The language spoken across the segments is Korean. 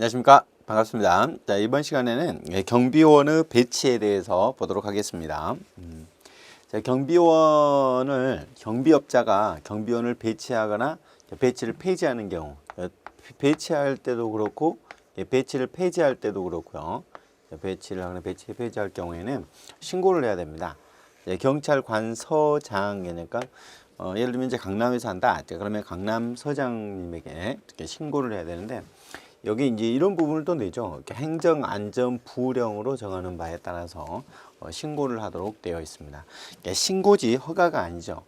안녕하십니까, 반갑습니다. 자, 이번 시간에는 경비원의 배치에 대해서 보도록 하겠습니다. 자, 경비업자가 경비원을 배치하거나 배치를 폐지하는 경우, 배치할 때도 그렇고 배치를 폐지할 때도 그렇고요. 배치를 하거나 폐지할 경우에는 신고를 해야 됩니다. 경찰관서장이니까 예를 들면 이제 강남에서 한다. 그러면 강남서장님에게 이렇게 신고를 해야 되는데, 여기 이제 이런 부분을 또 내죠. 행정안전부령으로 정하는 바에 따라서 신고를 하도록 되어 있습니다. 신고지 허가가 아니죠.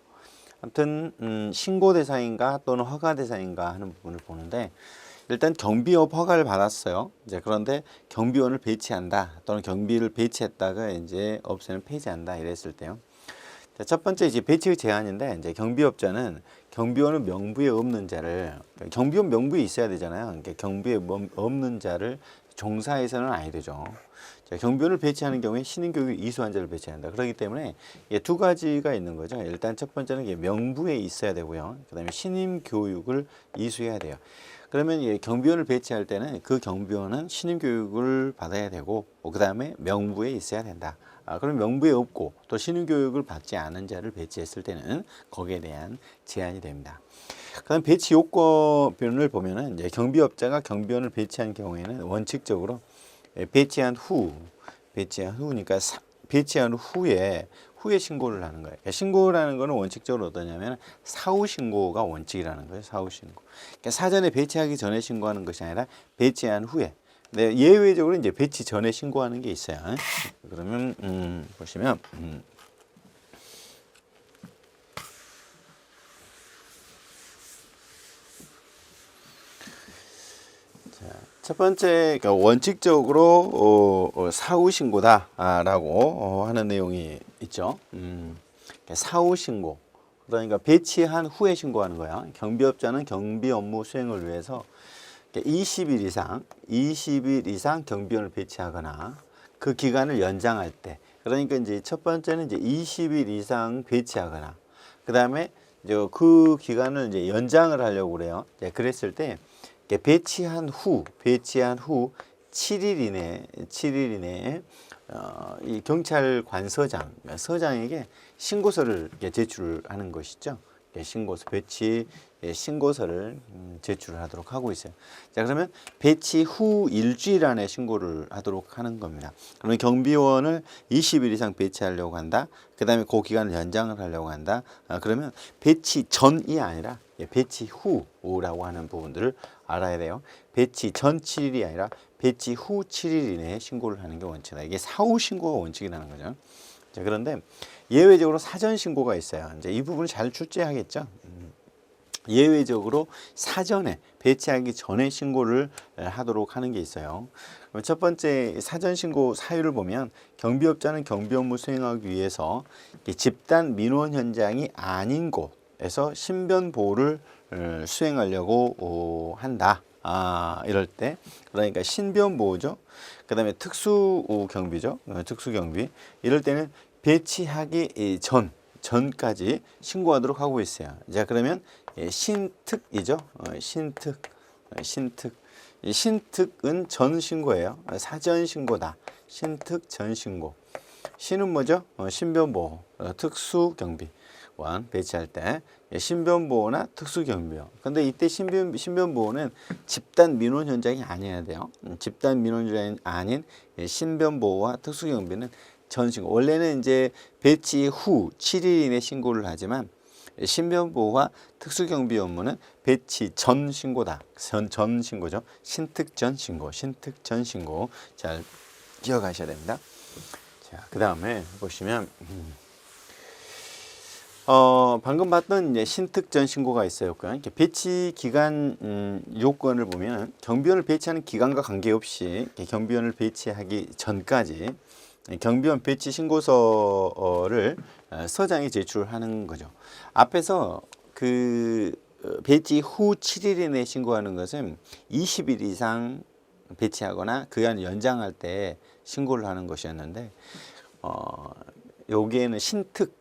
아무튼 신고 대상인가 또는 허가 대상인가 하는 부분을 보는데, 일단 경비업 허가를 받았어요. 이제 그런데 경비원을 배치한다 또는 경비를 배치했다가 이제 없애는 폐지한다 이랬을 때요. 자, 첫 번째 이제 배치의 제한인데, 이제 경비업자는 경비원은 명부에 없는 자를, 경비원 명부에 있어야 되잖아요. 그러니까 경비에 없는 자를 종사해서는 아니 되죠. 자, 경비원을 배치하는 경우에 신임교육을 이수한 자를 배치한다. 그렇기 때문에 두 가지가 있는 거죠. 일단 첫 번째는 명부에 있어야 되고요. 그다음에 신임교육을 이수해야 돼요. 그러면 경비원을 배치할 때는 그 경비원은 신임교육을 받아야 되고, 그 다음에 명부에 있어야 된다. 그럼 명부에 없고 또 신임교육을 받지 않은 자를 배치했을 때는 거기에 대한 제한이 됩니다. 그다음 배치 요건을 보면은 이제 경비업자가 경비원을 배치한 경우에는 원칙적으로 배치한 후니까 배치한 후에 신고를 하는 거예요. 신고라는 거는 원칙적으로 어떠냐면 사후 신고가 원칙이라는 거예요. 사후 신고. 그러니까 사전에 배치하기 전에 신고하는 것이 아니라 배치한 후에. 네, 예외적으로 이제 배치 전에 신고하는 게 있어요. 그러면 보시면 자, 첫 번째, 그러니까 원칙적으로 사후 신고다라고 하는 내용이 있죠. 사후 신고. 그러니까 배치한 후에 신고하는 거야. 경비업자는 경비 업무 수행을 위해서 20일 이상 경비원을 배치하거나 그 기간을 연장할 때, 그러니까 이제 첫 번째는 이제 20일 이상 배치하거나, 그 다음에 그 기간을 이제 연장을 하려고 그래요. 그랬을 때 배치한 후 7일 이내에 이 서장에게 신고서를 제출하는 것이죠. 신고서, 배치 신고서를 제출을 하도록 하고 있어요. 자, 그러면 배치 후 일주일 안에 신고를 하도록 하는 겁니다. 그러면 경비원을 20일 이상 배치하려고 한다. 그 다음에 그 기간을 연장을 하려고 한다. 그러면 배치 전이 아니라 배치 후라고 하는 부분들을 알아야 돼요. 배치 전 7일이 아니라 배치 후 7일 이내에 신고를 하는 게 원칙이다. 이게 사후 신고가 원칙이라는 거죠. 자, 그런데 예외적으로 사전 신고가 있어요. 이제 이 부분을 잘 출제하겠죠. 예외적으로 사전에 배치하기 전에 신고를 하도록 하는 게 있어요. 그럼 첫 번째 사전 신고 사유를 보면, 경비업자는 경비 업무 수행하기 위해서 집단 민원 현장이 아닌 곳에서 신변 보호를 수행하려고 한다. 이럴 때, 그러니까 신변 보호죠. 그 다음에 특수 경비죠. 특수 경비. 이럴 때는 배치하기 전까지 신고하도록 하고 있어요. 자, 그러면 신특이죠. 신특. 신특은 전 신고예요. 사전 신고다. 신특 전 신고. 신은 뭐죠? 신변보호, 특수경비원 배치할 때 신변보호나 특수경비원. 근데 이때 신변보호는 집단 민원 현장이 아니어야 돼요. 집단 민원 현장이 아닌 신변보호와 특수경비는 전 신고. 원래는 이제 배치 후 7일 이내 신고를 하지만 신변보호와 특수경비 업무는 배치 전 신고다. 전 신고죠. 신특 전 신고. 잘 기억하셔야 됩니다. 자, 그 다음에 보시면 방금 봤던 이제 신특 전 신고가 있어요. 이렇게 배치 기간 요건을 보면, 경비원을 배치하는 기간과 관계없이 경비원을 배치하기 전까지 경비원 배치 신고서를 서장이 제출하는 거죠. 앞에서 그 배치 후 7일 이내 신고하는 것은 20일 이상 배치하거나 그간 연장할 때 신고를 하는 것이었는데, 여기에는 신특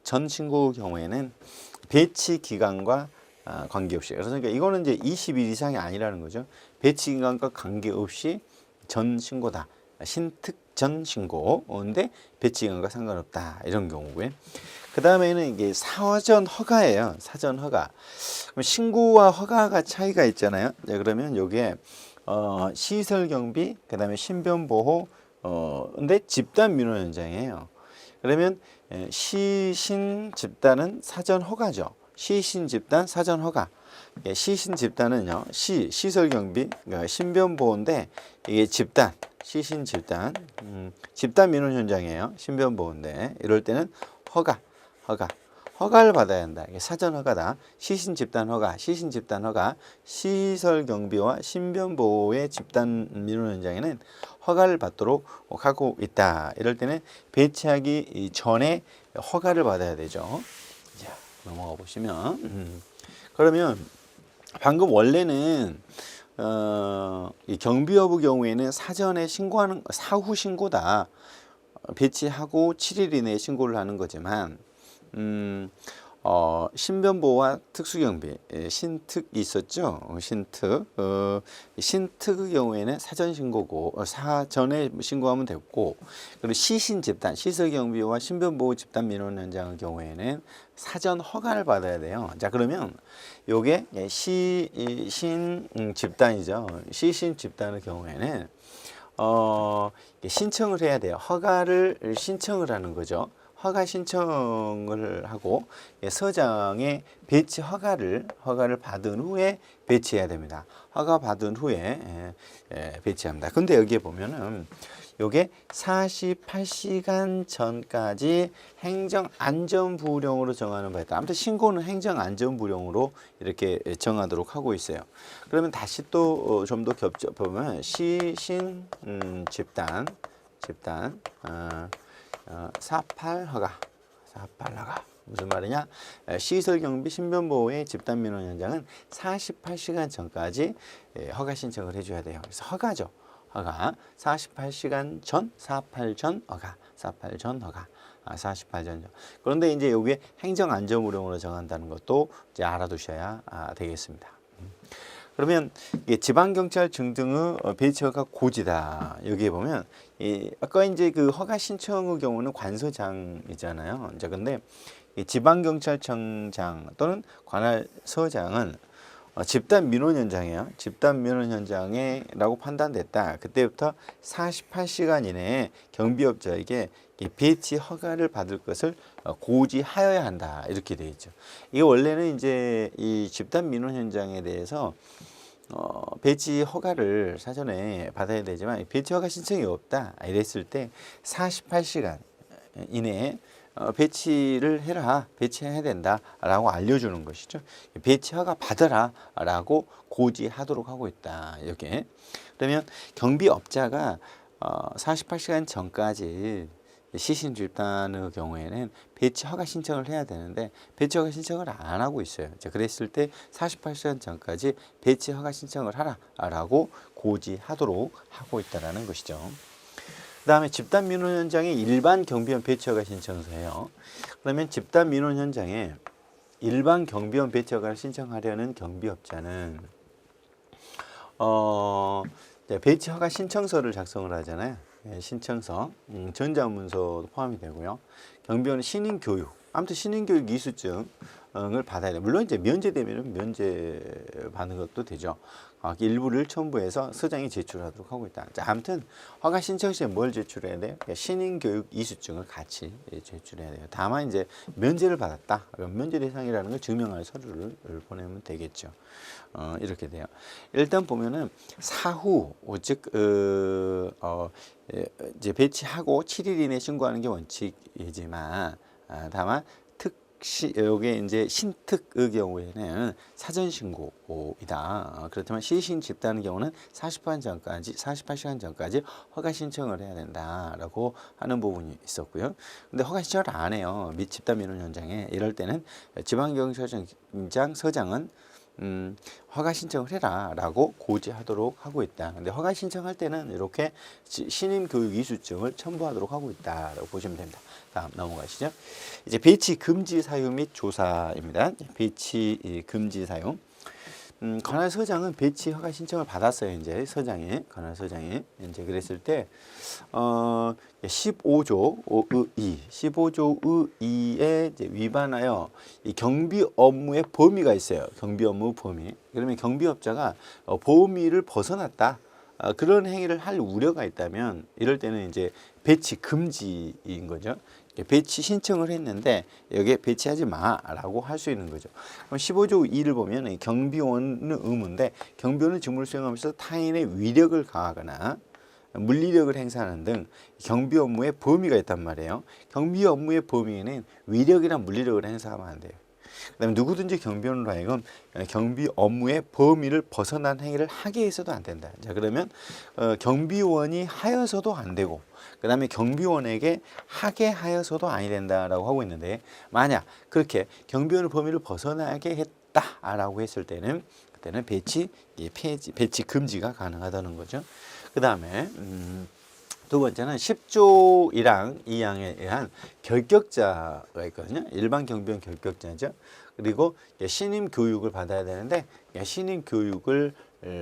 전 신고 경우에는 배치 기간과 관계없이. 그러니까 이거는 이제 20일 이상이 아니라는 거죠. 배치 기간과 관계없이 전 신고다. 신특 전 신고인데 배치 기간과 상관없다. 이런 경우고요. 그 다음에는 이게 사전 허가예요. 사전 허가. 그럼 신고와 허가가 차이가 있잖아요. 네, 그러면 요게 시설 경비, 그 다음에 신변 보호, 근데 집단 민원 현장이에요. 그러면 시신 집단은 사전 허가죠. 시신 집단 사전 허가. 시신 집단은요, 시설 경비, 그러니까 신변 보호인데 이게 집단, 시신 집단, 집단 민원 현장이에요. 신변 보호인데 이럴 때는 허가를 받아야 한다. 이게 사전 허가다. 시신 집단 허가, 시신 집단 허가, 시설 경비와 신변 보호의 집단 민원 현장에는 허가를 받도록 하고 있다. 이럴 때는 배치하기 전에 허가를 받아야 되죠. 자, 넘어가 보시면 그러면 방금 원래는 이 경비 여부 경우에는 사전에 신고하는 사후 신고다. 배치하고 7일 이내에 신고를 하는 거지만 신변보호와 특수경비, 신특이 있었죠. 신특의 경우에는 사전 신고고, 사전에 신고하면 됐고, 그리고 시신 집단, 시설경비와 신변보호 집단 민원 현장의 경우에는 사전 허가를 받아야 돼요. 자, 그러면 요게 신 집단이죠. 시신 집단의 경우에는 신청을 해야 돼요. 허가를 신청을 하는 거죠. 허가 신청을 하고 서장의 배치 허가를 받은 후에 배치해야 됩니다. 허가 받은 후에 배치합니다. 근데 여기에 보면은 요게 48시간 전까지 행정안전부령으로 정하는 바에 따라 아무튼 신고는 행정안전부령으로 이렇게 정하도록 하고 있어요. 그러면 다시 또 좀 더 겹쳐 보면 시신 집단 48 허가 무슨 말이냐? 시설 경비 신변보호의 집단 민원 현장은 48시간 전까지 허가 신청을 해줘야 돼요. 그래서 허가죠. 허가 48시간 전 48 전 허가 48 전 허가 48 전. 그런데 이제 여기에 행정안전부령으로 정한다는 것도 이제 알아두셔야 되겠습니다. 그러면 지방경찰청 등의 배치 허가 고지다. 여기에 보면 아까 이제 그 허가 신청의 경우는 관서장이잖아요. 이제 근데 지방경찰청장 또는 관할 서장은 집단 민원 현장이에요. 집단 민원 현장에라고 판단됐다. 그때부터 48시간 이내에 경비업자에게 배치 허가를 받을 것을 고지하여야 한다. 이렇게 되어 있죠. 이게 원래는 이제 이 집단 민원 현장에 대해서 배치 허가를 사전에 받아야 되지만 배치 허가 신청이 없다. 이랬을 때 48시간 이내에 배치를 해라, 배치해야 된다라고 알려주는 것이죠. 배치 허가 받아라라고 고지하도록 하고 있다. 이렇게. 그러면 경비업자가 48시간 전까지 시신 집단의 경우에는 배치 허가 신청을 해야 되는데 배치 허가 신청을 안 하고 있어요. 자, 그랬을 때 48시간 전까지 배치 허가 신청을 하라라고 고지하도록 하고 있다라는 것이죠. 그 다음에 집단 민원 현장에 일반 경비원 배치 허가 신청서예요. 그러면 집단 민원 현장에 일반 경비원 배치 허가를 신청하려는 경비업자는 배치 허가 신청서를 작성을 하잖아요. 신청서, 전자문서도 포함이 되고요. 경비원은 신인교육, 아무튼 신인교육 이수증을 받아야 돼요. 물론 이제 면제되면 면제 받는 것도 되죠. 일부를 첨부해서 서장이 제출하도록 하고 있다. 자, 아무튼 허가 신청서에 뭘 제출해야 돼요? 신인교육 이수증을 같이 제출해야 돼요. 다만 이제 면제를 받았다, 면제 대상이라는 걸 증명할 서류를 보내면 되겠죠. 이렇게 돼요. 일단 보면은 사후 즉 이제 배치하고 7일 이내 신고하는 게 원칙이지만 다만 요게 이제 신특의 경우에는 사전 신고이다. 그렇지만 시신 집단의 경우는 48시간 전까지 허가 신청을 해야 된다라고 하는 부분이 있었고요. 근데 허가 신청을 안 해요. 집단 민원 현장에. 이럴 때는 지방경찰청장 서장은 허가 신청을 해라라고 고지하도록 하고 있다. 근데 허가 신청할 때는 이렇게 신임 교육 이수증을 첨부하도록 하고 있다라고 보시면 됩니다. 다음 넘어가시죠. 이제 배치 금지 사유 및 조사입니다. 배치 금지 사유. 관할 서장은 배치 허가 신청을 받았어요. 이제 관할 서장이 이제 그랬을 때 15조 2에 위반하여 이 경비 업무의 범위가 있어요. 경비 업무 범위. 그러면 경비업자가 범위를 벗어났다. 그런 행위를 할 우려가 있다면 이럴 때는 이제 배치 금지인 거죠. 배치 신청을 했는데 여기에 배치하지 마라고 할 수 있는 거죠. 그럼 15조 2를 보면 경비원은 의무인데 경비원은 직무를 수행하면서 타인의 위력을 가하거나 물리력을 행사하는 등 경비 업무의 범위가 있단 말이에요. 경비 업무의 범위에는 위력이나 물리력을 행사하면 안 돼요. 그다음에 누구든지 경비원으로 하여금 경비 업무의 범위를 벗어난 행위를 하게 해서도 안 된다. 자, 그러면 경비원이 하여서도 안 되고 그다음에 경비원에게 하게 하여서도 아니 된다라고 하고 있는데 만약 그렇게 경비원의 범위를 벗어나게 했다라고 했을 때는 그때는 배치 금지가 가능하다는 거죠. 그다음에 두 번째는 10조 1항 2항에 의한 결격자가 있거든요. 일반 경비원 결격자죠. 그리고 신임 교육을 받아야 되는데 신임 교육을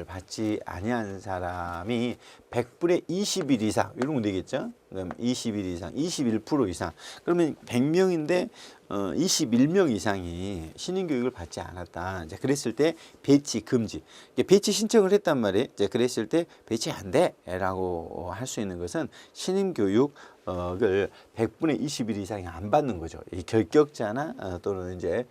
받지 아니한 사람이 100분의 20일 이상 이런 건 되겠죠. 그럼 20일 이상, 21% 이상. 그러면 100명인데 21명 이상이 신임 교육을 받지 않았다. 이제 그랬을 때 배치 금지. 배치 신청을 했단 말이에요. 이제 그랬을 때 배치 안 돼라고 할 수 있는 것은 신임 교육을 100분의 20일 이상이 안 받는 거죠. 이 결격자나 또는 이제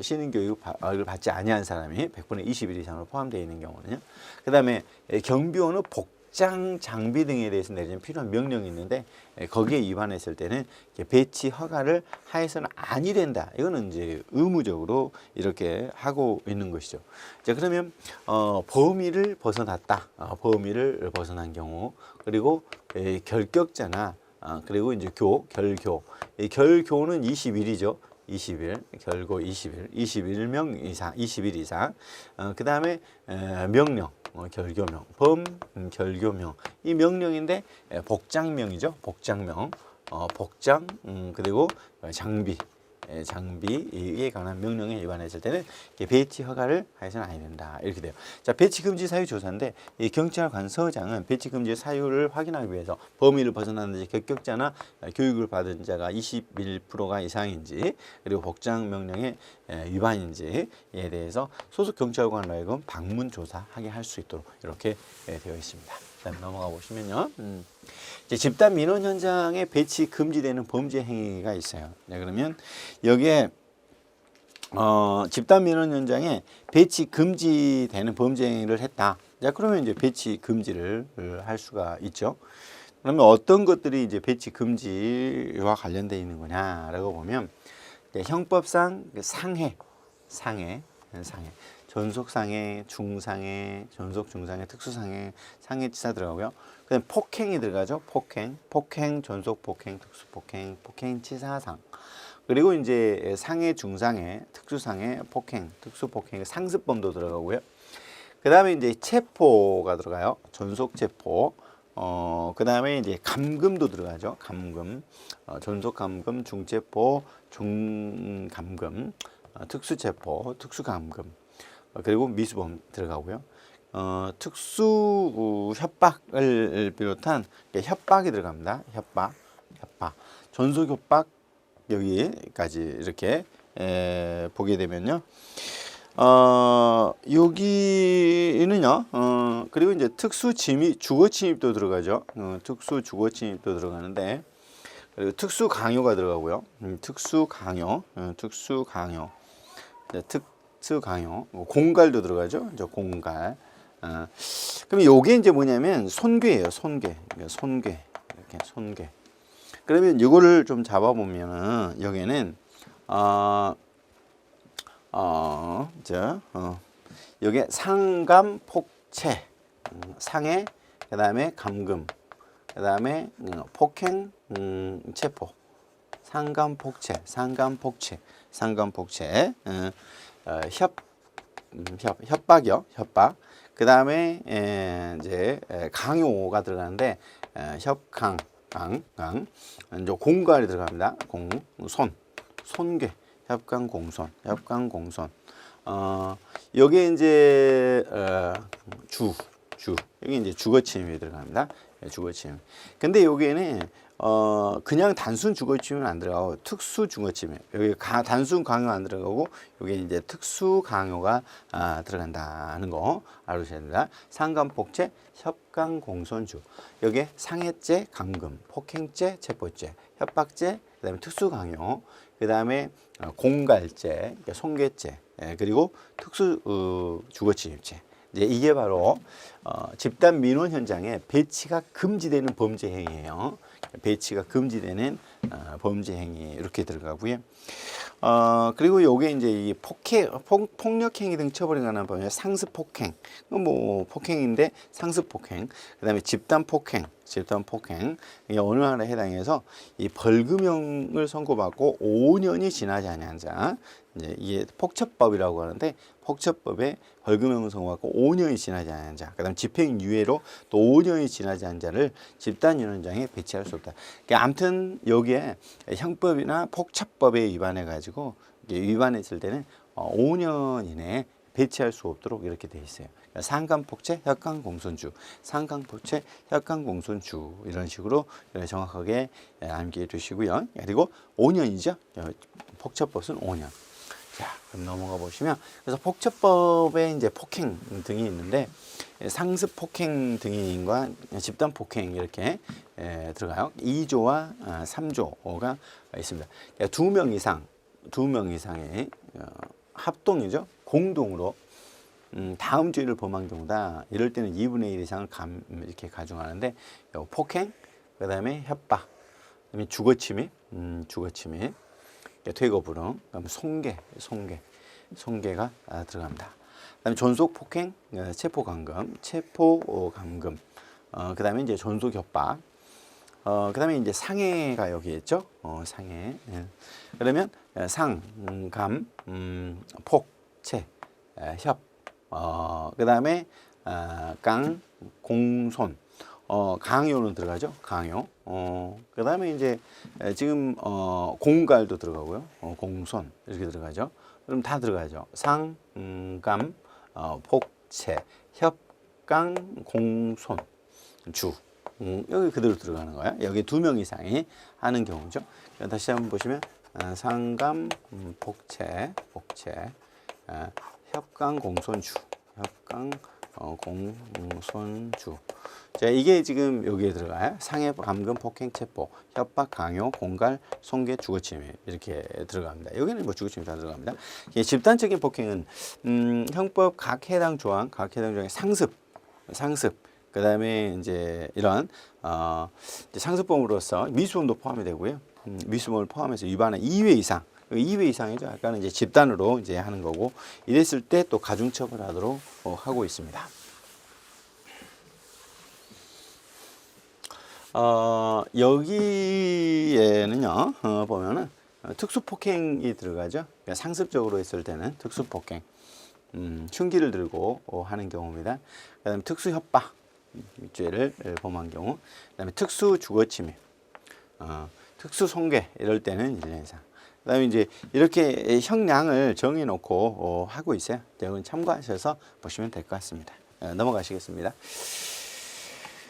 신임 교육을 받지 아니한 사람이 100분의 20일 이상으로 포함되어 있는 경우는요. 그다음에 경비원은 복장 장비 등에 대해서 내리는 필요한 명령이 있는데 거기에 위반했을 때는 배치 허가를 하여서는 아니 된다. 이거는 이제 의무적으로 이렇게 하고 있는 것이죠. 자, 그러면 범위를 벗어났다. 범위를 벗어난 경우 그리고 결격자나 그리고 이제 결교. 결교는 20일이죠. 20일, 결고 20일, 21명 이상, 20일 이상. 그 다음에 명령, 결교명, 결교명. 이 명령인데 복장명이죠. 복장명, 복장, 그리고 장비에 관한 명령에 위반했을 때는 배치 허가를 하여서는 아니 된다. 이렇게 돼요. 자, 배치 금지 사유 조사인데 이 경찰관서장은 배치 금지 사유를 확인하기 위해서 범위를 벗어나는지 결격자나 교육을 받은 자가 21%가 이상인지 그리고 복장 명령의 위반인지에 대해서 소속 경찰관으로 하여금 방문 조사하게 할 수 있도록 이렇게 되어 있습니다. 다음 넘어가 보시면요. 이제 집단 민원 현장에 배치 금지되는 범죄 행위가 있어요. 네, 그러면 여기에 집단 민원 현장에 배치 금지되는 범죄 행위를 했다. 자, 그러면 이제 배치 금지를 할 수가 있죠. 그러면 어떤 것들이 이제 배치 금지와 관련되어 있는 거냐라고 보면 형법상 상해, 전속상해, 중상해, 전속중상해, 특수상해, 상해치사 들어가고요. 그다음 폭행이 들어가죠. 폭행, 전속폭행, 특수폭행, 폭행치사상. 그리고 이제 상해, 중상해, 특수상해, 폭행, 특수폭행, 상습범도 들어가고요. 그다음에 이제 체포가 들어가요. 전속체포. 그다음에 이제 감금도 들어가죠. 감금, 전속감금, 중체포, 중감금, 특수체포, 특수감금. 그리고 미수범 들어가고요. 특수 협박을 비롯한 협박이 들어갑니다. 협박. 전속 협박 여기까지 이렇게 보게 되면요. 여기는요. 그리고 이제 특수 침입, 주거 침입도 들어가죠. 특수 주거 침입도 들어가는데 그리고 특수 강요가 들어가고요. 특수 강요. 특수 강요, 공갈도 들어가죠. 이제 공갈. 그럼 요게 이제 뭐냐면 손괴예요. 손괴. 이렇게 손괴. 그러면 이거를 좀 잡아보면은 여기는 여기 상감 폭체, 상해, 그다음에 감금, 그다음에 폭행, 체포, 상감 폭체, 협박이요. 협박. 그 다음에 이제 강요가 들어가는데 협강, 이제 공갈이 들어갑니다. 손괴, 협강, 공손, 여기에 이제 여기 이제 주거침입이 들어갑니다. 주거침. 근데 여기에는 그냥 단순 주거침은 안 들어가고 특수 주거침이에요. 여기 단순 강요 안 들어가고 여기 이제 특수 강요가 들어간다는 거 알으셔야 됩니다. 상간폭체, 협강, 공손주. 여기에 상해죄, 감금, 폭행죄, 체포죄, 협박죄, 그다음에 특수 강요, 그다음에 공갈죄, 손괴죄, 그리고 특수 주거침입죄. 이제 이게 바로 집단 민원 현장에 배치가 금지되는 범죄 행위예요. 배치가 금지되는 범죄 행위 이렇게 들어가고요. 그리고 요게 이제 이 폭력 행위 등 처벌에 관한 범죄 상습 폭행, 뭐 폭행인데 상습 폭행, 그다음에 집단 폭행, 이게 어느 하나에 해당해서 이 벌금형을 선고받고 5년이 지나지 않은 자, 이제 이게 폭처법이라고 하는데 폭처법에 벌금형을 선고받고 5년이 지나지 않은 자, 그다음 집행유예로 또 5년이 지나지 않은 자를 집단위원장에 배치할 수 없다. 그러니까 아무튼 여기에 형법이나 폭처법에 위반해 가지고 위반했을 때는 5년 이내에 배치할 수 없도록 이렇게 돼 있어요. 그러니까 상간폭체, 협강공손주, 상간폭체, 협강공손주 이런 식으로 정확하게 암기해 두시고요. 그리고 5년이죠. 폭처법은 5년. 자, 그럼 넘어가 보시면 그래서 폭처법에 이제 폭행 등이 있는데 상습 폭행 등인과 집단 폭행 이렇게 들어가요. 2조와 3조가 있습니다. 그러니까 2명 이상의 합동이죠. 공동으로 다음 죄를 범한 경우다. 이럴 때는 2분의 1 이상을 이렇게 가중하는데 폭행, 그다음에 협박, 그다음에 주거침입, 퇴거 불응, 그다음에 손괴가 들어갑니다. 그다음에 존속 폭행, 체포 감금, 그다음에 이제 존속 협박, 그다음에 이제 상해가 여기 있죠. 상해. 그러면 감, 폭, 체, 협, 그다음에 강, 공손. 강요는 들어가죠. 강요. 그다음에 이제 지금 공갈도 들어가고요. 공손 이렇게 들어가죠. 그럼 다 들어가죠. 상, 감, 폭체, 협강, 공손, 주. 여기 그대로 들어가는 거야. 여기 2명 이상이 하는 경우죠. 다시 한번 보시면 상감, 폭체, 협강, 공손주, 공손주. 자, 이게 지금 여기에 들어가요. 상해, 감금, 폭행, 체포, 협박, 강요, 공갈, 손괴, 주거침입 이렇게 들어갑니다. 여기는 뭐 주거침입 다 들어갑니다. 집단적인 폭행은 형법 각 해당 조항의 상습, 그다음에 이제 이런 상습범으로서 미수범도 포함이 되고요. 미수범을 포함해서 위반한 2회 이상이죠. 아까는 이제 집단으로 이제 하는 거고 이랬을 때 또 가중처벌하도록 하고 있습니다. 여기에는요 보면은 특수폭행이 들어가죠. 그러니까 상습적으로 했을 때는 특수폭행, 흉기를 들고 하는 경우입니다. 그다음에 특수협박 죄를 범한 경우, 그다음에 특수주거침입, 특수손괴 이럴 때는 1년 이상. 그다음에 이제 이렇게 형량을 정해놓고 하고 있어요. 이건 참고하셔서 보시면 될 것 같습니다. 넘어가시겠습니다.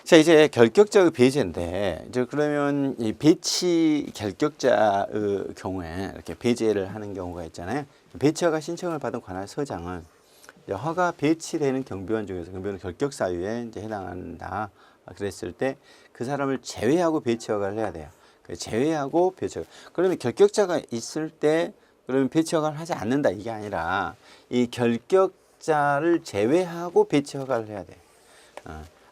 자, 이제 결격자의 배제인데, 이제 그러면 이 배치 결격자의 경우에 이렇게 배제를 하는 경우가 있잖아요. 배치허가 신청을 받은 관할 서장은 허가 배치되는 경비원 중에서 경비원 결격 사유에 이제 해당한다. 그랬을 때 그 사람을 제외하고 배치허가를 해야 돼요. 제외하고 배치허가. 그러면 결격자가 있을 때 그러면 배치허가를 하지 않는다 이게 아니라 이 결격자를 제외하고 배치허가를 해야 돼.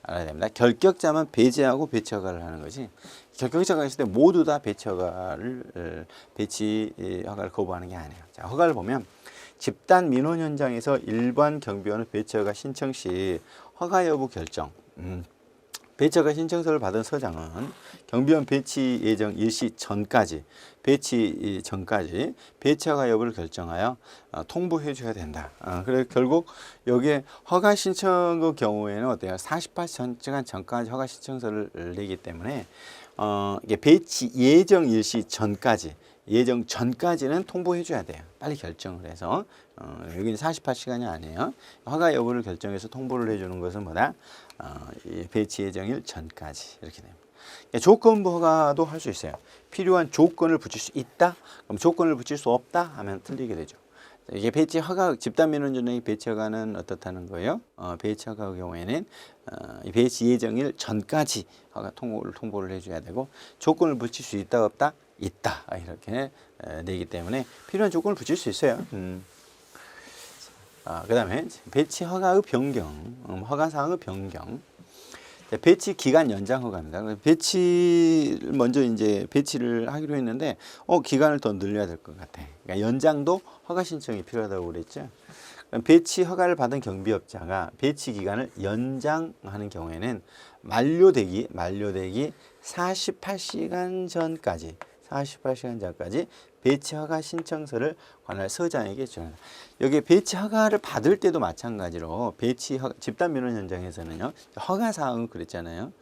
알아야 됩니다. 결격자만 배제하고 배치허가를 하는 거지. 결격자가 있을 때 모두 다 배치허가를 거부하는 게 아니에요. 자, 허가를 보면 집단 민원 현장에서 일반 경비원의 배치허가 신청 시 허가 여부 결정. 배치허가 신청서를 받은 서장은 경비원 배치 예정 일시 전까지 배치허가 여부를 결정하여 통보해 줘야 된다. 그래 결국 여기에 허가 신청의 경우에는 어때요? 48시간 전까지 허가 신청서를 내기 때문에 이게 배치 예정 일시 전까지는 통보해 줘야 돼요. 빨리 결정을 해서 여기는 48시간이 아니에요. 허가 여부를 결정해서 통보를 해주는 것은 뭐다? 배치 예정일 전까지 이렇게 됩니다. 조건부 허가도 할 수 있어요. 필요한 조건을 붙일 수 있다? 그럼 조건을 붙일 수 없다? 하면 틀리게 되죠. 이게 배치 허가, 집단민원전의 배치 허가는 어떻다는 거예요? 배치 허가 경우에는 이 배치 예정일 전까지 허가 통보를 해줘야 되고, 조건을 붙일 수 있다 없다? 있다 이렇게 되기 때문에 필요한 조건을 붙일 수 있어요. 그 다음에 배치 허가의 변경, 허가사항의 변경. 배치 기간 연장 허가입니다. 배치를 먼저 이제 배치를 하기로 했는데 기간을 더 늘려야 될 것 같아. 그러니까 연장도 허가 신청이 필요하다고 그랬죠. 배치 허가를 받은 경비업자가 배치 기간을 연장하는 경우에는 만료되기 48시간 전까지 배치 허가 신청서를 관할 서장에게 전합니다. 여기 배치 허가를 받을 때도 마찬가지로 배치 허가, 집단 민원 현장에서는요, 허가 사항을 그랬잖아요.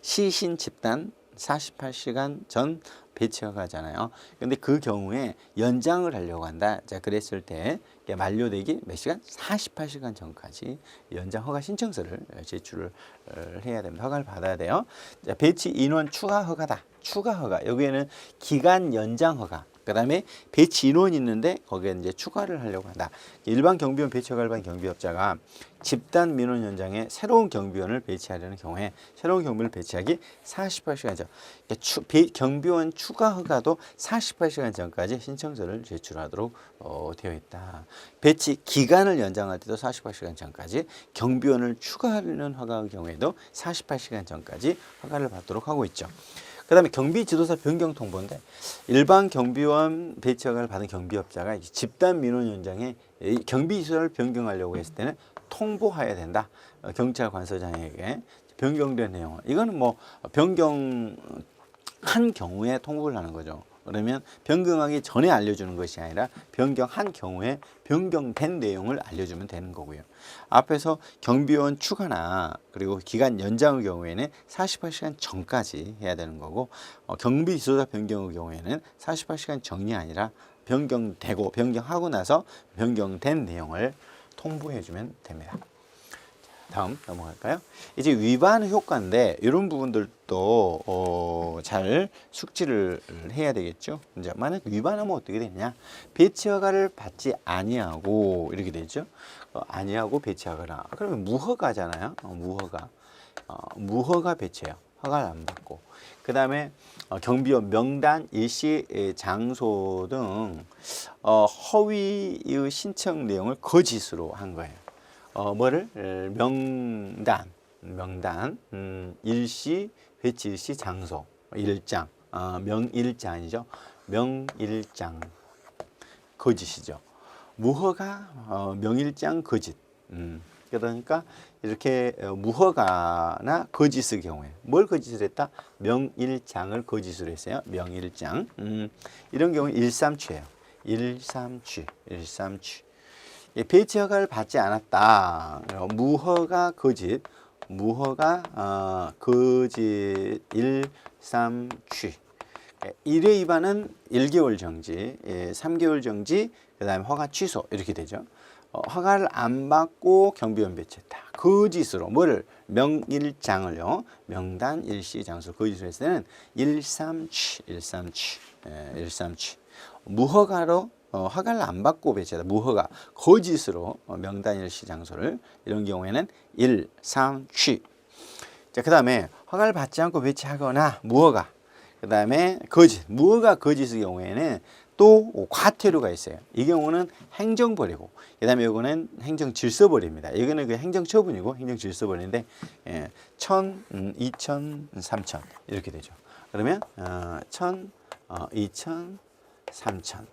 시신 집단 48시간 전 배치 허가잖아요. 근데 그 경우에 연장을 하려고 한다. 자, 그랬을 때 만료되기 몇 시간? 48시간 전까지 연장 허가 신청서를 제출을 해야 됩니다. 허가를 받아야 돼요. 자, 배치 인원 추가 허가다. 추가 허가. 여기에는 기간 연장 허가. 그다음에 배치 인원이 있는데 거기에 이제 추가를 하려고 한다. 일반 경비원 배치 허가를 받은 경비업자가 집단 민원 현장에 새로운 경비원을 배치하려는 경우에 새로운 경비원을 배치하기 48시간 전. 경비원 추가 허가도 48시간 전까지 신청서를 제출하도록 되어 있다. 배치 기간을 연장할 때도 48시간 전까지, 경비원을 추가하려는 허가의 경우에도 48시간 전까지 허가를 받도록 하고 있죠. 그 다음에 경비 지도사 변경 통보인데, 일반 경비원 배치 허가를 받은 경비업자가 집단 민원 현장에 경비 지도사를 변경하려고 했을 때는 통보해야 된다. 경찰 관서장에게 변경된 내용. 이거는 뭐 변경한 경우에 통보를 하는 거죠. 그러면 변경하기 전에 알려주는 것이 아니라 변경한 경우에 변경된 내용을 알려주면 되는 거고요. 앞에서 경비원 추가나 그리고 기간 연장의 경우에는 48시간 전까지 해야 되는 거고, 경비 지도자 변경의 경우에는 48시간 전이 아니라 변경되고 변경하고 나서 변경된 내용을 통보해주면 됩니다. 다음 넘어갈까요? 이제 위반 효과인데 이런 부분들도 잘 숙지를 해야 되겠죠. 이제 만약 위반하면 어떻게 되느냐? 배치 허가를 받지 아니하고 이렇게 되죠. 아니하고 배치 허가라. 그러면 무허가잖아요. 무허가 배치예요. 허가를 안 받고. 그 다음에 경비원 명단, 일시, 장소 등 허위의 신청 내용을 거짓으로 한 거예요. 뭐를? 명단, 일시, 배치 일시, 장소, 일장, 명일장이죠. 명일장, 거짓이죠. 무허가, 명일장, 거짓. 그러니까 이렇게 무허가나 거짓의 경우에 뭘 거짓을 했다? 명일장을 거짓으로 했어요. 명일장. 이런 경우는 일삼취예요. 일삼취. 배치 허가를 받지 않았다. 무허가 거짓, 거짓 일삼취. 1회 위반은 1개월 정지, 3개월 정지, 그 다음에 허가 취소 이렇게 되죠. 허가를 안 받고 경비원 배치했다. 거짓으로 뭐를? 명일장을요. 명단, 일시, 장소 거짓으로 했을 때는 일삼취. 무허가로 허가를 안 받고 배치하다. 무허가, 거짓으로 명단, 일시, 장소를, 이런 경우에는 일삼취. 자, 그 다음에 허가를 받지 않고 배치하거나 무허가, 그 다음에 거짓, 무허가 거짓의 경우에는 또 과태료가 있어요. 이 경우는 행정벌이고, 그 다음에 이거는 행정질서벌입니다. 이거는 그 행정처분이고 행정질서벌인데 1,000, 2,000, 3,000 이렇게 되죠. 그러면 1,000, 2,000, 3,000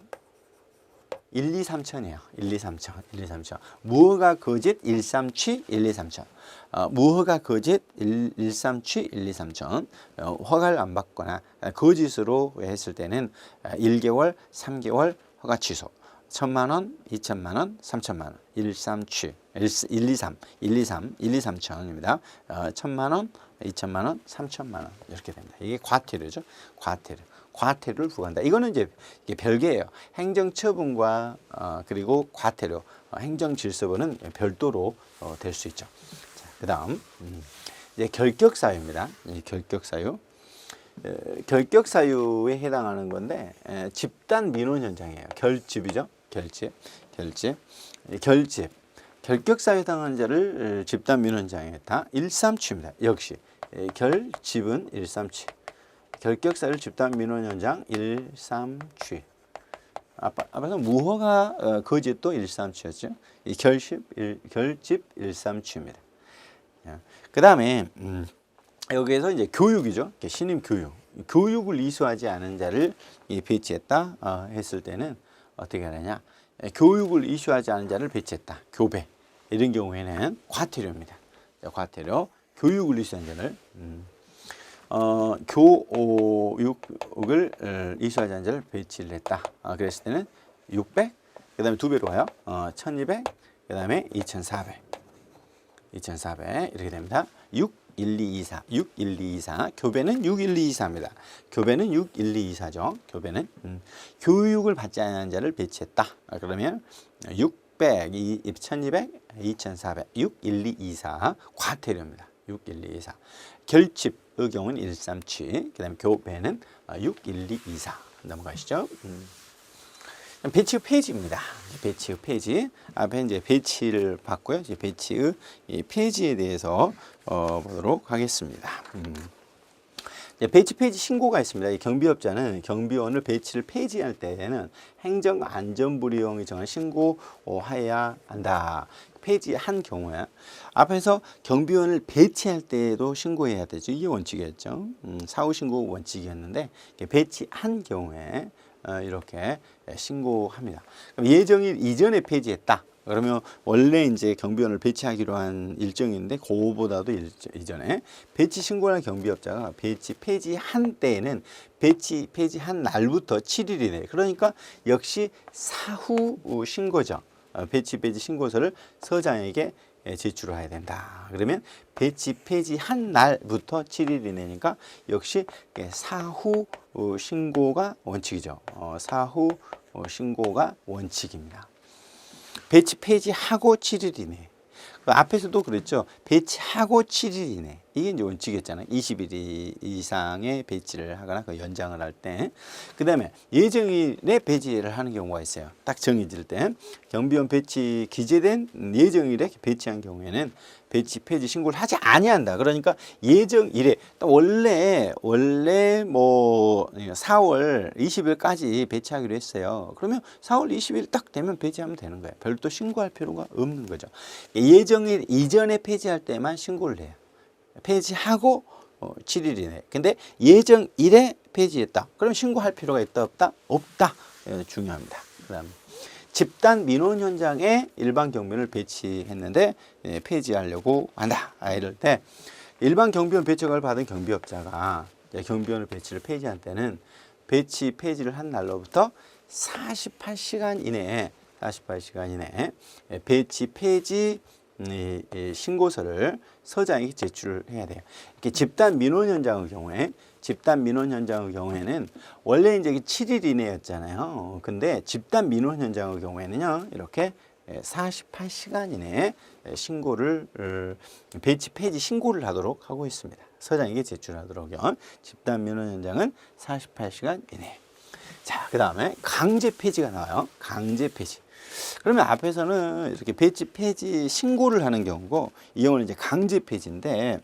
1, 2, 3천이에요. 1, 2, 3천, 1, 2, 3천. 무허가 거짓 1, 3, 취 1, 2, 3천. 무허가 거짓 1, 3, 취 1, 2, 3천. 허가를 안 받거나 거짓으로 했을 때는 1개월, 3개월 허가 취소. 1,000만 원, 2천만 원, 3천만 원. 1, 3, 취. 1, 2, 3, 1, 2, 3, 1, 2, 3천입니다. 1,000만 원, 2천만 원, 3천만 원 이렇게 됩니다. 이게 과태료죠. 과태료. 과태료를 부과한다. 이거는 이제 이게 별개예요. 행정처분과 그리고 과태료, 행정질서부는 별도로 될 수 있죠. 자, 그다음 이제 결격사유입니다. 결격사유. 결격사유에 해당하는 건데 집단 민원 현장이에요. 결집이죠. 결집. 결격사유에 해당하는 자를 집단 민원 현장에 했다. 1, 3취입니다. 역시 결집은 1, 3취. 결격사유 집단 민원 현장 1, 3취. 앞에서 무허가 거짓도 1, 3취였죠. 이 결집 1, 3취입니다. 그 다음에 여기에서 이제 교육이죠. 신임 교육. 교육을 이수하지 않은 자를 배치했다 했을 때는 어떻게 하느냐. 교육을 이수하지 않은 자를 배치했다. 교배. 이런 경우에는 과태료입니다. 과태료. 교육을 이수한 자를. 교육을 이수하지 않은 자를 배치를 했다. 그랬을 때는 600, 그 다음에 2배로 가요. 1200, 그 다음에 2400. 2400 이렇게 됩니다. 6, 1, 2, 2, 4. 6, 1, 2, 2, 4. 교배는 6, 1, 2, 2, 4입니다. 교배는 6, 1, 2, 2, 4죠. 교배는 교육을 받지 않은 자를 배치했다. 그러면 600, 1200, 2400, 6, 1, 2, 2, 4 과태료입니다. 6, 1, 2, 2, 4. 결집의 경우는 1, 3취. 그 다음에 교배는 6, 1, 2, 2, 4. 넘어가시죠. 배치 후 폐지입니다. 배치 후 폐지. 앞에 이제 배치를 봤고요. 이제 배치 후 폐지에 대해서 보도록 하겠습니다. 배치 폐지 신고가 있습니다. 이 경비업자는 경비원을 배치를 폐지할 때에는 행정안전부리용이 정한 신고해야 한다. 폐지한 경우에 앞에서 경비원을 배치할 때에도 신고해야 되죠. 이게 원칙이었죠. 사후 신고 원칙이었는데 배치한 경우에 이렇게 신고합니다. 그럼 예정일 이전에 폐지했다. 그러면 원래 이제 경비원을 배치하기로 한 일정인데 그거보다도 이전에 배치 신고한 경비업자가 배치 폐지한 때에는 배치 폐지한 날부터 7일 이내. 그러니까 역시 사후 신고죠. 배치 폐지 신고서를 서장에게 제출해야 된다. 그러면 배치 폐지한 날부터 7일 이내니까 역시 사후 신고가 원칙이죠. 사후 신고가 원칙입니다. 배치 폐지하고 7일 이내. 앞에서도 그랬죠. 배치하고 7일 이내. 이게 이제 원칙이었잖아요. 20일 이상의 배치를 하거나 그 연장을 할 때. 그 다음에 예정일에 배치를 하는 경우가 있어요. 딱 정해질 때. 경비원 배치 기재된 예정일에 배치한 경우에는 배치 폐지 신고를 하지 아니한다. 그러니까 예정일에 원래 뭐 4월 20일까지 배치하기로 했어요. 그러면 4월 20일 딱 되면 배치하면 되는 거예요. 별도 신고할 필요가 없는 거죠. 예정일 이전에 폐지할 때만 신고를 해요. 폐지하고 7일 이내. 근데 예정일에 폐지했다. 그럼 신고할 필요가 있다 없다? 없다. 중요합니다. 그다음 집단 민원 현장에 일반 경비원을 배치했는데 폐지하려고 한다. 이럴 때 일반 경비원 배척을 받은 경비업자가 경비원을 배치를 폐지한 때는 배치 폐지를 한 날로부터 48시간 이내에 배치 폐지 신고서를 서장에게 제출을 해야 돼요. 이렇게 집단 민원 현장의 경우에는 원래 이제 7일 이내였잖아요. 근데 집단 민원 현장의 경우에는요, 이렇게 48시간 이내에 신고를 배치 폐지 신고를 하도록 하고 있습니다. 서장에게 제출하도록요. 집단 민원 현장은 48시간 이내. 자, 그 다음에 강제 폐지가 나와요. 강제 폐지. 그러면 앞에서는 이렇게 배치 폐지 신고를 하는 경우고 이 경우는 이제 강제 폐지인데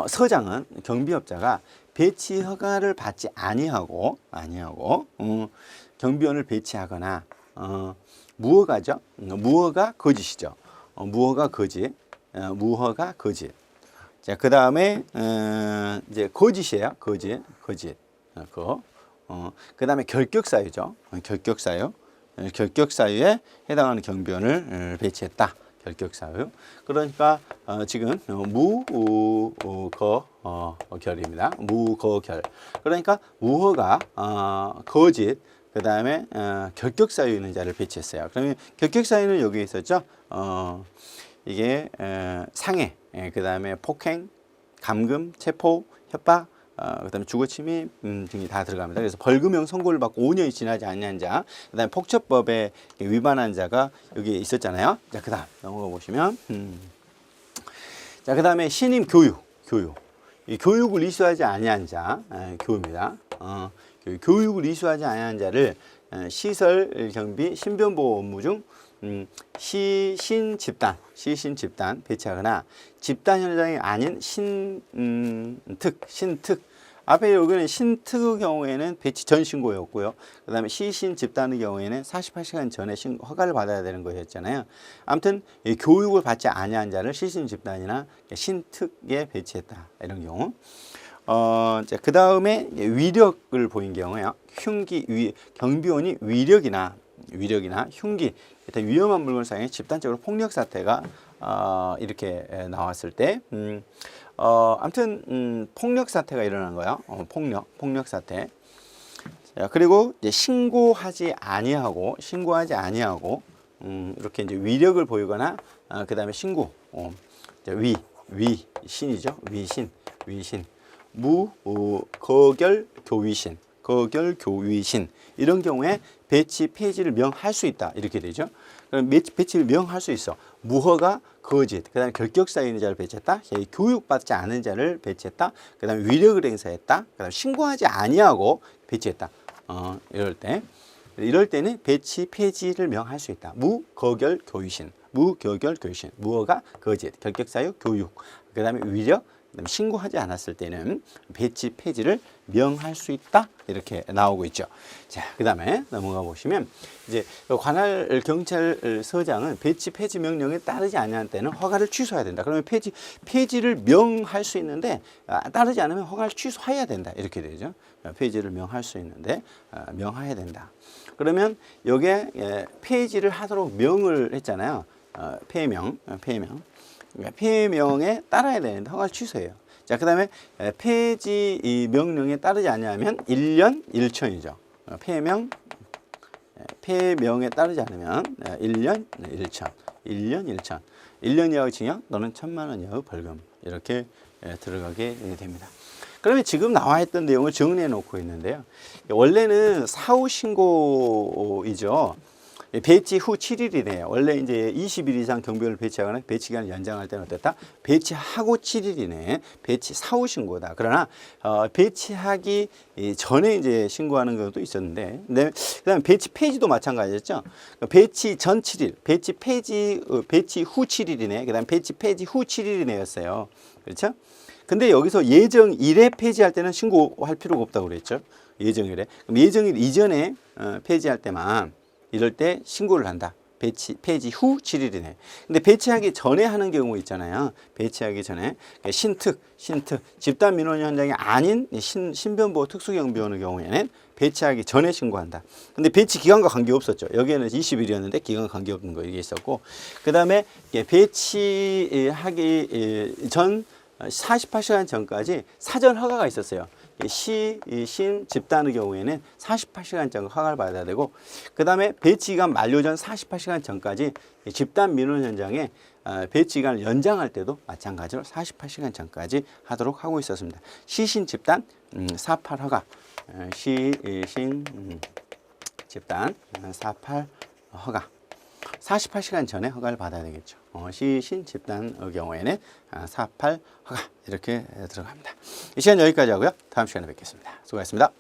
서장은 경비업자가 배치 허가를 받지 아니하고 경비원을 배치하거나 무허가죠. 무허가 거짓이죠. 무허가 거짓. 자, 그 다음에 이제 거짓이에요. 거짓. 그 다음에 결격사유죠. 결격사유. 결격 사유에 해당하는 경비원을 배치했다. 결격 사유. 그러니까 지금 무거결입니다. 무거결. 그러니까 무허가 거짓 그 다음에 결격 사유 있는 자를 배치했어요. 그러면 결격 사유는 여기 있었죠. 이게 상해, 그 다음에 폭행, 감금, 체포, 협박, 그다음에 주거침입 등이 다 들어갑니다. 그래서 벌금형 선고를 받고 5년이 지나지 않는 자, 그다음에 폭처법에 위반한 자가 여기 있었잖아요. 자, 그다음 넘어가 보시면, 자, 그다음에 신임 교육. 이 교육을 이수하지 아니한 자, 교입니다. 교육을 이수하지 아니한 자를 시설 경비 신변보호 업무 중 시신 집단 배치하거나 집단 현장이 아닌 신특 앞에 여기는 신특의 경우에는 배치 전 신고였고요. 그 다음에 시신 집단의 경우에는 48시간 전에 허가를 받아야 되는 거였잖아요. 아무튼 이 교육을 받지 아니한 자를 시신 집단이나 신특에 배치했다. 이런 경우. 그 다음에 위력을 보인 경우에요. 경비원이 위력이나 흉기, 위험한 물건을 사용해 집단적으로 폭력 사태가 이렇게 나왔을 때, 아무튼 폭력 사태가 일어난 거예요. 폭력 사태. 자, 그리고 이제 신고하지 아니하고 이렇게 이제 위력을 보이거나 그 다음에 신고, 신이죠. 위신. 거결 교위신 이런 경우에 배치 폐지를 명할 수 있다 이렇게 되죠. 그럼 배치를 명할 수 있어. 무허가 거짓, 그다음에 결격 사유 있는 자를 배치했다. 교육받지 않은 자를 배치했다. 그다음에 위력을 행사했다. 그다음에 신고하지 아니하고 배치했다. 이럴 때는 배치 폐지를 명할 수 있다. 무거결 교위신, 무허가 거짓, 결격 사유 교육, 그다음에 위력, 그다음에 신고하지 않았을 때는 배치 폐지를 명할 수 있다 이렇게 나오고 있죠. 자, 그다음에 넘어가 보시면 이제 관할 경찰서장은 배치 폐지 명령에 따르지 않는 때는 허가를 취소해야 된다. 그러면 폐지를 명할 수 있는데 따르지 않으면 허가를 취소해야 된다 이렇게 되죠. 폐지를 명할 수 있는데 명해야 된다. 그러면 여기에 폐지를 하도록 명을 했잖아요. 폐명에 따라야 되는데 허가를 취소해요. 자, 그 다음에 폐지 명령에 따르지 않으면 1년 1천이죠. 폐명에 따르지 않으면 1년 1천. 1년 이하의 징역 또는 1,000만 원 이하의 벌금 이렇게 들어가게 됩니다. 그러면 지금 나와 있던 내용을 정리해 놓고 있는데요. 원래는 사후 신고이죠. 배치 후 7일이네요. 원래 이제 20일 이상 경비원을 배치하거나 배치 기간을 연장할 때는 어땠다? 배치하고 7일이네. 배치 사후 신고다. 그러나 배치하기 전에 이제 신고하는 것도 있었는데, 그다음에 배치 폐지도 마찬가지였죠. 배치 전 7일, 배치 후 7일이네. 그다음 배치 폐지 후 7일이네였어요. 그렇죠? 근데 여기서 예정일에 폐지할 때는 신고할 필요가 없다고 그랬죠. 예정일에. 그럼 예정일 이전에 폐지할 때만 이럴 때 신고를 한다. 폐지 후 7일이네. 근데 배치하기 전에 하는 경우 있잖아요. 배치하기 전에 신특, 집단 민원 현장이 아닌 신변보호 특수경비원의 경우에는 배치하기 전에 신고한다. 근데 배치 기간과 관계없었죠. 여기에는 20일이었는데 기간과 관계없는 거 이게 있었고, 그 다음에 배치하기 전 48시간 전까지 사전 허가가 있었어요. 신 집단의 경우에는 48시간 전 허가를 받아야 되고, 그 다음에 배치 기간 만료 전 48시간 전까지 집단 민원 현장에 배치 기간을 연장할 때도 마찬가지로 48시간 전까지 하도록 하고 있었습니다. 시신 집단 48 허가, 시신 집단 48 허가, 48시간 전에 허가를 받아야 되겠죠. 시신 집단의 경우에는 48 허가 이렇게 들어갑니다. 이 시간 여기까지 하고요. 다음 시간에 뵙겠습니다. 수고하셨습니다.